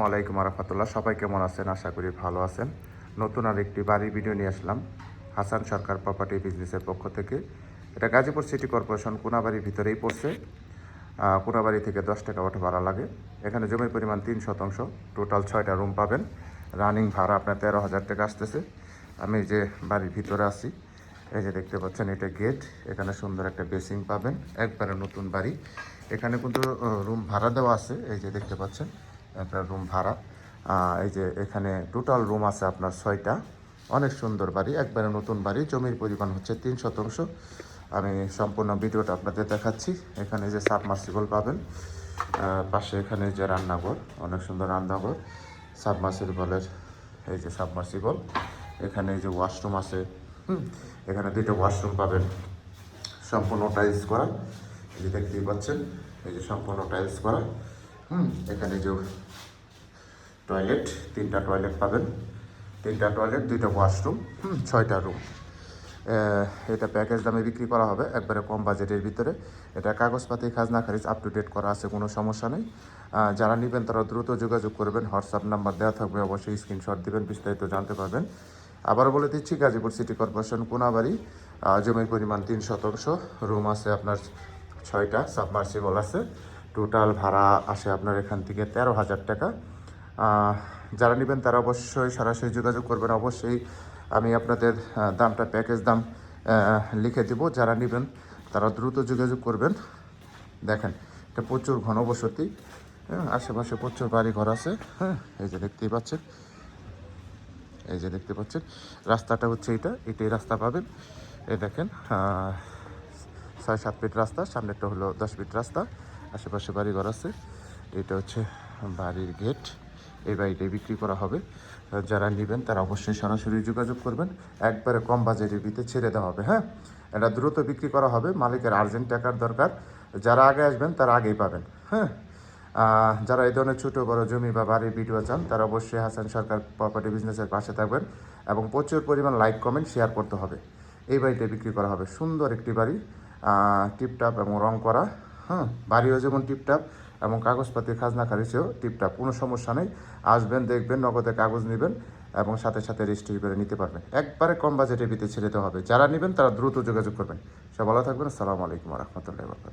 আসসালামু আলাইকুম রহমতুল্লাহ। সবাই কেমন আছেন? আশা করি ভালো আছেন। নতুন আর একটি বাড়ি ভিডিও নিয়ে আসলাম হাসান সরকার প্রপার্টি বিজনেসের পক্ষ থেকে। এটা গাজীপুর সিটি কর্পোরেশন কোনাবাড়ির ভিতরেই পড়ছে। কোনাবাড়ি থেকে 10 টাকা অটো ভাড়া লাগে। এখানে জমির পরিমাণ 3 শতাংশ, টোটাল 6টা রুম পাবেন। রানিং ভাড়া আপনার 13,000 টাকা আসতেছে। আমি যে বাড়ির ভিতরে আছি, এই যে দেখতে পাচ্ছেন, এটা গেট। এখানে সুন্দর একটা বেসিং পাবেন, একবারে নতুন বাড়ি। এখানে কিন্তু রুম ভাড়া দেওয়া আছে, এই যে দেখতে পাচ্ছেন একটা রুম ভাড়া। এই যে এখানে টোটাল রুম আছে আপনার 6টা। অনেক সুন্দর বাড়ি, একবারে নতুন বাড়ি। জমির পরিমাণ হচ্ছে 3 শতাংশ। আমি সম্পূর্ণ ভিডিওটা আপনাদের দেখাচ্ছি। এখানে যে সাবমার্সিবল পাবেন, পাশে এখানে যে রান্নাঘর, অনেক সুন্দর রান্নাঘর। সাবমার্সিবলের এই যে সাবমার্সিবল, এখানে এই যে ওয়াশরুম আছে। এখানে 2টা ওয়াশরুম পাবেন, সম্পূর্ণ টাইলস করা। এই যে দেখতেই পাচ্ছেন, এই যে সম্পূর্ণ টাইলস করা। এখানে যে টয়লেট, 3টা টয়লেট পাবেন। 3টা টয়লেট, 2টা ওয়াশরুম, 6টা রুম। এটা প্যাকেজ দামে বিক্রি করা হবে, একবারে কম বাজেটের ভিতরে। এটা কাগজপাতি খাজনা খারিজ আপ টু ডেট করা আছে, কোনো সমস্যা নেই। যারা নেবেন তারা দ্রুত যোগাযোগ করবেন। হোয়াটসঅ্যাপ নাম্বার দেওয়া থাকবে, অবশ্যই স্ক্রিনশট দিবেন, বিস্তারিত জানতে পারবেন। আবারও বলে দিচ্ছি, গাজীপুর সিটি কর্পোরেশন কোনাবাড়ি। জমির পরিমাণ 3 শতাংশ, রুম আছে আপনার 6টা, সাবমার্সিবল আছে। টোটাল ভাড়া আসে আপনার এখান থেকে 13,000 টাকা। যারা নেবেন তারা অবশ্যই সরাসরি যোগাযোগ করবেন। অবশ্যই আমি আপনাদের দামটা, প্যাকেজ দাম লিখে দেব। যারা নেবেন তারা দ্রুত যোগাযোগ করবেন। দেখেন, এটা প্রচুর ঘনবসতি। আশেপাশে প্রচুর বাড়ি ঘর আছে। এই যে দেখতেই পাচ্ছেন, এই যে দেখতে পাচ্ছেন রাস্তাটা হচ্ছে এটাই রাস্তা পাবেন। এই দেখেন, 6-7 ফিট রাস্তা, সামনেরটা হলো 10 ফিট রাস্তা। আশেপাশে বাড়ি ঘর আছে। এটা হচ্ছে বাড়ির গেট। এই বাড়িটাই বিক্রি করা হবে। যারা নেবেন তারা অবশ্যই সরাসরি যোগাযোগ করবেন। একবারে কম বাজেটের ভিতরে ছেড়ে দেওয়া হবে। এটা দ্রুত বিক্রি করা হবে, মালিকের আর্জেন্ট টাকার দরকার। যারা আগে আসবেন তারা আগেই পাবেন। যারা এই ধরনের ছোটো বড় জমি বা বাড়ির ভিডিও চান তারা অবশ্যই হাসান সরকার প্রপার্টি বিজনেসের পাশে থাকবেন এবং প্রচুর পরিমাণ লাইক কমেন্ট শেয়ার করতে হবে। এই বাড়িটা বিক্রি করা হবে, সুন্দর একটি বাড়ি, টিপটাপ এবং রং করা। বাড়িও যেমন টিপটাপ এবং কাগজপাতি খাজনা খারিজেও টিপটাপ, কোনো সমস্যা নেই। আসবেন, দেখবেন, নগদে কাগজ নেবেন এবং সাথে সাথে রেজিস্ট্রি করে নিতে পারবেন। একবারে কম বাজেটের ভিতরে ছেড়ে দেওয়া হবে। যারা নেবেন তারা দ্রুত যোগাযোগ করবেন। সব ভালো থাকবেন। আসসালামু আলাইকুম রহমতুল্লাহ।